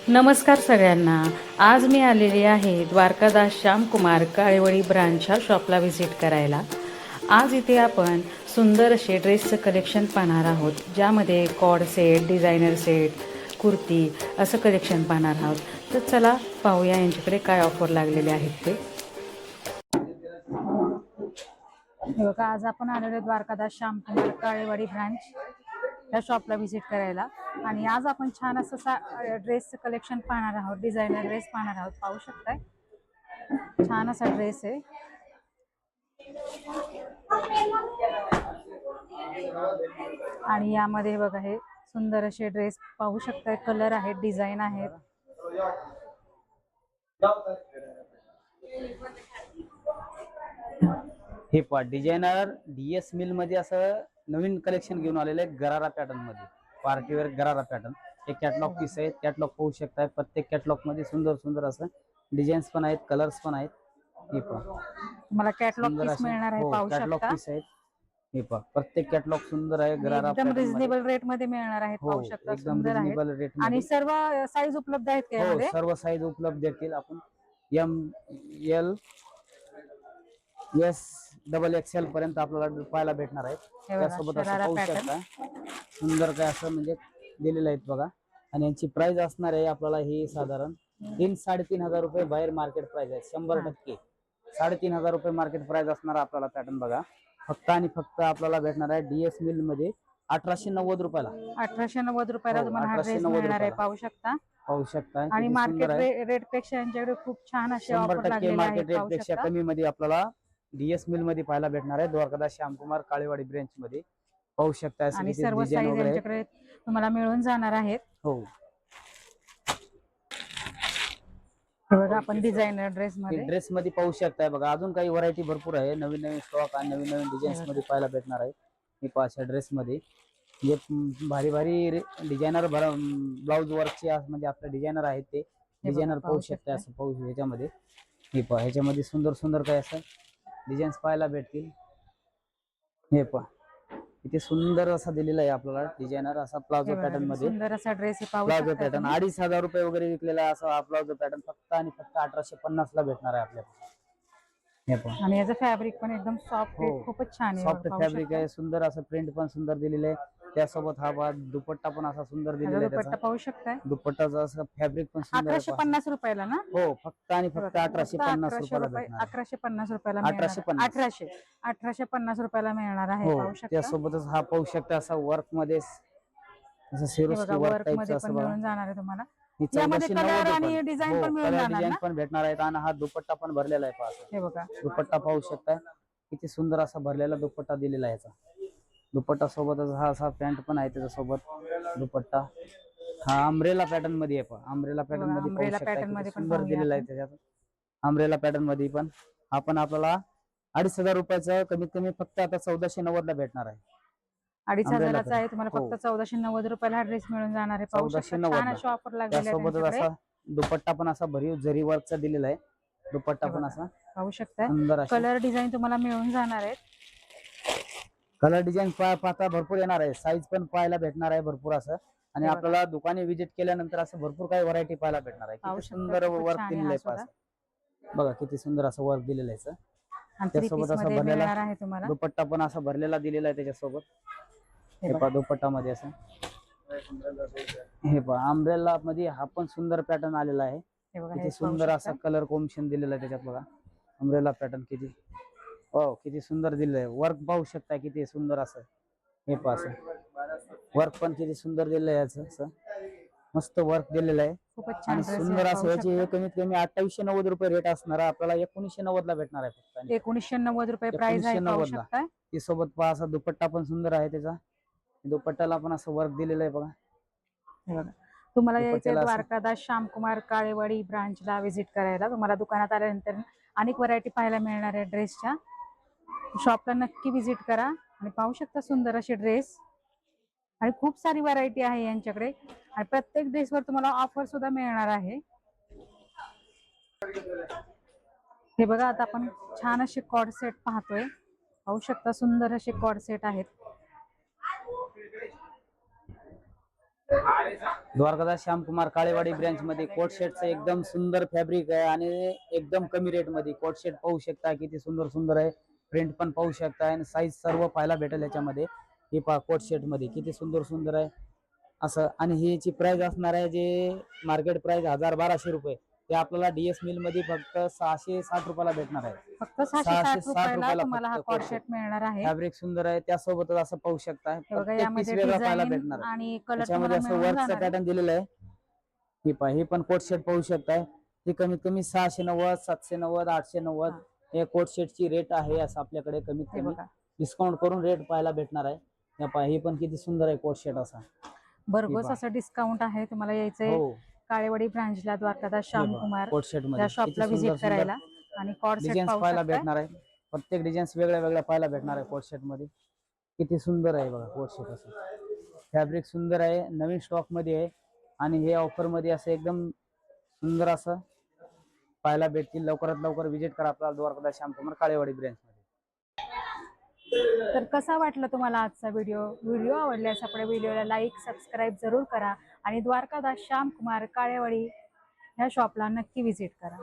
नमस्कार सगळ्यांना. आज मी आलेली आहे द्वारकादास श्यामकुमार काळेवाडी ब्रांचच्या शॉपला व्हिजिट करायला. आज इथे आपण सुंदर असे ड्रेसचं कलेक्शन पाहणार आहोत, ज्यामध्ये co-ord set, designer set, kurti असं कलेक्शन पाहणार आहोत. तर चला पाहूया यांच्याकडे काय ऑफर लागलेले आहेत ते. हे बघा, आज आपण आलेलो द्वारकादास श्यामकुमार काळेवाडी ब्रांच या शॉपला व्हिजिट करायला. आणि आज आपण छान असं ड्रेसचं कलेक्शन पाहणार आहोत, डिझायनर ड्रेस पाहणार आहोत. पाहू शकताय, छान असा ड्रेस आहे. आणि यामध्ये बघा, हे सुंदर असे ड्रेस पाहू शकताय. कलर आहेत, डिझाईन आहेत. हे पा डिझायनर डीएस मिल मध्ये असं नवीन कलेक्शन घेऊन आलेलं आहे. गरारा पॅटर्न मध्ये, पार्टीवेअर गरारा पॅटर्न. हे कॅटलॉग पीस आहे. कॅटलॉग पाहू शकताय. प्रत्येक कॅटलॉग मध्ये सुंदर सुंदर असं डिझाईन्स पण आहेत, कलर्स पण आहेत. हे पहा, तुम्हाला कॅटलॉग पीस मिळणार आहे. पाहू कॅटलॉग शकता. पीस आहेत. हे पहा, प्रत्येक कॅटलॉग सुंदर आहे. गरारा एकदम पॅटर्न रिझनेबल रेट मध्ये मिळणार आहेत. पाहू शकता, एकदम सुंदर आहेत. रिजनेबल रेट आणि मध्ये सर्व साईज उपलब्ध आहेत का यामध्ये? सर्व साईज उपलब्ध आहेत. आपण M L S double XL पर्यंत आपल्याला पाहायला भेटणार आहे. त्यासोबत असं पाहू शकता, सुंदर काय असं म्हणजे दिलेलं आहेत बघा. आणि यांची प्राइस असणार आहे आपल्याला ही साधारण 3-3.5 रुपये बाहेर मार्केट प्राइस आहे. 100% 3.5 रुपये मार्केट प्राइस असणार आपल्याला पॅटर्न बघा. फक्त आणि फक्त आपल्याला भेटणार आहे डीएस मिल मध्ये 1890 रुपयाला. 1890 रुपयाला तुम्हाला हा ड्रेस मिळणार आहे. पाहू शकता. आणि मार्केट रेट पेक्षा यांच्याकडे खूप छान असे ऑफर 100% लागलेले आहेत. मार्केट रेट पेक्षा कमी मध्ये आपल्याला डीएस मिल मध्ये पाहायला भेटणार आहे. द्वारकादास श्यामकुमार काळेवाडी ब्रांच मध्ये पाहू शकता. आणि सर्व साईज यांच्याकडे तुम्हाला मिळून जाणार आहेत. हो, बघा, आपण डिझायनर ड्रेस मध्ये पाहू शकताय बघा. अजून काही व्हरायटी भरपूर आहे. नवीन नवीन स्टॉक आणि नवीन नवीन डिझाईन्स मध्ये पाहायला भेटणार आहे. मी पाच ड्रेस मध्ये जे भारी भारी डिझायनर ब्लाउज वर्कचे म्हणजे आपले डिझायनर आहेत ते डिझायनर पाहू शकता. असं पाहू ह्याच्यामध्ये हे पहा, ह्याच्यामध्ये सुंदर सुंदर काय असं डिझाईन्स पाहायला भेटतील. हे पहा, इथे सुंदर असा दिलेला आहे आपल्याला डिझायनर असा प्लाझो पॅटर्न मध्ये. सुंदर असा ड्रेस पाहू प्लाझो शकता. पॅटर्न 2500 रुपये वगैरे विकलेला आहे असा प्लाझो पॅटर्न फक्त आणि फक्त 1850 ला भेटणार आहे आपल्याला. हे पहा, आणि याचं फॅब्रिक पण एकदम सॉफ्ट आहे. खूपच छान आहे. सॉफ्ट फॅब्रिक आहे. सुंदर असं प्रिंट पण सुंदर दिलेलं आहे. त्यासोबत हा दुपट्टा पण असा सुंदर दिलेला आहे. दुपट्टा पाहू शकताय. दुपट्टाचा असं फॅब्रिक पण सुंदर आहे. 1850 रुपयाला ना? हो, फक्त आणि फक्त 1850 रुपयाला भेटणार. 1850 रुपयाला 1850 रुपयाला मिळणार आहे. पाहू शकता. त्यासोबतच हा पाहू शकता असा वर्क मध्ये असं सिरोस्की वर्क टाइपचं असं मिळून जाणार आहे तुम्हाला. यामध्ये कलर आणि डिझाइन पण मिळून जाणार डिझाइन पण भेटणार आहेत. आणि हा दुपट्टा पण भरलेला आहे. पहा, हे बघा, दुपट्टा पाहू शकता किती सुंदर असा भरलेला दुपट्टा दिलेला आहे. याचा दुपट्टा सोबतच हा असा पॅन्ट पण आहे त्याच्यासोबत दुपट्टा. हा अम्ब्रेला पॅटर्न मध्ये आहे. पहा, अम्ब्रेला पॅटर्न मध्ये पाहू शकता सुंदर दिलेला आहे. त्याच्यात अम्ब्रेला पॅटर्न मध्ये पण आपण आपल्याला 2500 रुपयाचं कमीत कमी फक्त आता 1490 ला भेटणार आहे. 2500 आहे. तुम्हाला फक्त 1490 रुपयाला हा ड्रेस मिळून जाणार आहे. पाहू शकता, छान अशी ऑफर लागलेली आहे. त्यासोबतच असा दुपट्टा पण असा भरीव जरी वर्कचा दिलेला आहे. दुपट्टा पण असा पाहू शकता. कलर डिझाईन तुम्हाला मिळून जाणार आहेत. कलर डिझाईन पाहता भरपूर येणार आहे. साईज पण पाहायला भेटणार आहे भरपूर असं. आणि आपल्याला दुकाने व्हिजिट केल्यानंतर असं भरपूर काही व्हरायटी पाहायला भेटणार आहे. किती सुंदर वर्क दिलेलं आहे. बघा, किती सुंदर असं वर्क दिलेलं आहे. त्यासोबत असा भरलेला दुपट्टा पण असा भरलेला दिलेला आहे त्याच्यासोबत. हे पहा, दुपट्टा मध्ये असं हे पहा, अम्ब्रेला मध्ये हा पण सुंदर पॅटर्न आलेला आहे. किती सुंदर असा कलर कॉम्बिनेशन दिलेला आहे त्याच्यात बघा. अम्ब्रेला पॅटर्न किती किती सुंदर दिलेलं आहे. वर्क पाहू शकता किती सुंदर असं. हे पहा, असं वर्क पण किती सुंदर दिलेलं आहे. याचं असं मस्त वर्क दिलेलं आहे. आणि सुंदर असं याची कमीत कमी 2890 रुपये रेट असणार आहे. आपल्याला 1990 ला भेटणार आहे. फक्त 1990 रुपये प्राइस आहे. पाहू शकता. ती सोबत पहा, असा दुपट्टा पण सुंदर आहे त्याचा. दुपट्ट्याला पण असं वर्क दिलेलं आहे बघा. तुम्हाला यायचे द्वारकादास श्यामकुमार काळेवाडी ब्रांचला व्हिजिट करायला. तुम्हाला दुकानात आल्यानंतर अनेक व्हरायटी पाहायला मिळणार आहे ड्रेसच्या. शॉपला नक्की व्हिजिट करा आणि पाहू शकता सुंदर असे ड्रेस. आणि खूप सारी व्हरायटी आहे यांच्याकडे. आणि प्रत्येक ड्रेसवर तुम्हाला ऑफर सुद्धा मिळणार आहे. हे बघा, आता आपण छान असे कॉर्ड सेट पाहतोय. पाहू शकता सुंदर असे कॉर्ड सेट आहेत. द्वारकादास श्यामकुमार काळेवाडी ब्रँच मध्ये कोट शर्टचं एकदम सुंदर फॅब्रिक आहे आणि एकदम कमी रेट मध्ये कोट शर्ट पाहू शकता किती सुंदर सुंदर आहे. प्रिंट पण पाहू शकता आणि साईज सर्व पाहायला भेटेल याच्यामध्ये. हे पहा कोट शर्ट मध्ये किती सुंदर सुंदर आहे असं. आणि ह्याची प्राइस असणार आहे जे मार्केट प्राइस 1200 रुपये, ते आपल्याला डीएस मिल मध्ये फक्त 660 रुपयाला भेटणार आहे. फक्त 660 रुपयाला रुपयाला तुम्हाला हा फक्त कॉट कोट शर्ट मिळणार आहे. फॅब्रिक सुंदर आहे. त्यासोबतच असं पाहू शकता हे बघा, प्रत्येक पीस यामध्ये वेगळा पाहायला डिझाईन भेटणार आहे. आणि कलर त्याच्यामध्ये असं वर्कचं पॅटर्न दिलेलं आहे. हे पहा, हे पण कोट शर्ट पाहू शकताय. हे कमीत कमी 690, 790, 890 हे कोट शर्टची रेट आहे. असं आपल्याकडे कमीत कमी डिस्काउंट करून रेट पाहायला भेटणार आहे. हे पहा, हे पण किती सुंदर आहे कोट शर्ट असा. भरघोस असं डिस्काउंट आहे. तुम्हाला यायचंय काळेवाडी ब्रांचला द्वारकादास श्यामकुमार कोट शर्ट मध्ये या शॉपला व्हिजिट करायला आणि कॉट सेट डिझाईन्स पाहू पाहायला शकता. भेटणार आहे. प्रत्येक डिझाईन्स वेगळ्या वेगळ्या पाहायला भेटणार आहे कोट शर्ट मध्ये. किती सुंदर आहे बघा कोट शर्ट असं. फॅब्रिक सुंदर आहे, नवीन स्टॉक मध्ये आहे आणि हे ऑफर मध्ये असं एकदम सुंदर असं पाहायला भेटतील. लवकरात लवकर व्हिजिट करा आपला द्वारकादास श्यामकुमार काळेवाडी ब्रँच मध्ये. तर कसा वाटला तुम्हाला आजचा व्हिडिओ आवडल्यास आपल्या व्हिडिओला लाईक सबस्क्राईब जरूर करा आणि द्वारकादास श्यामकुमार काळेवाडी ह्या शॉपला नक्की व्हिजिट करा.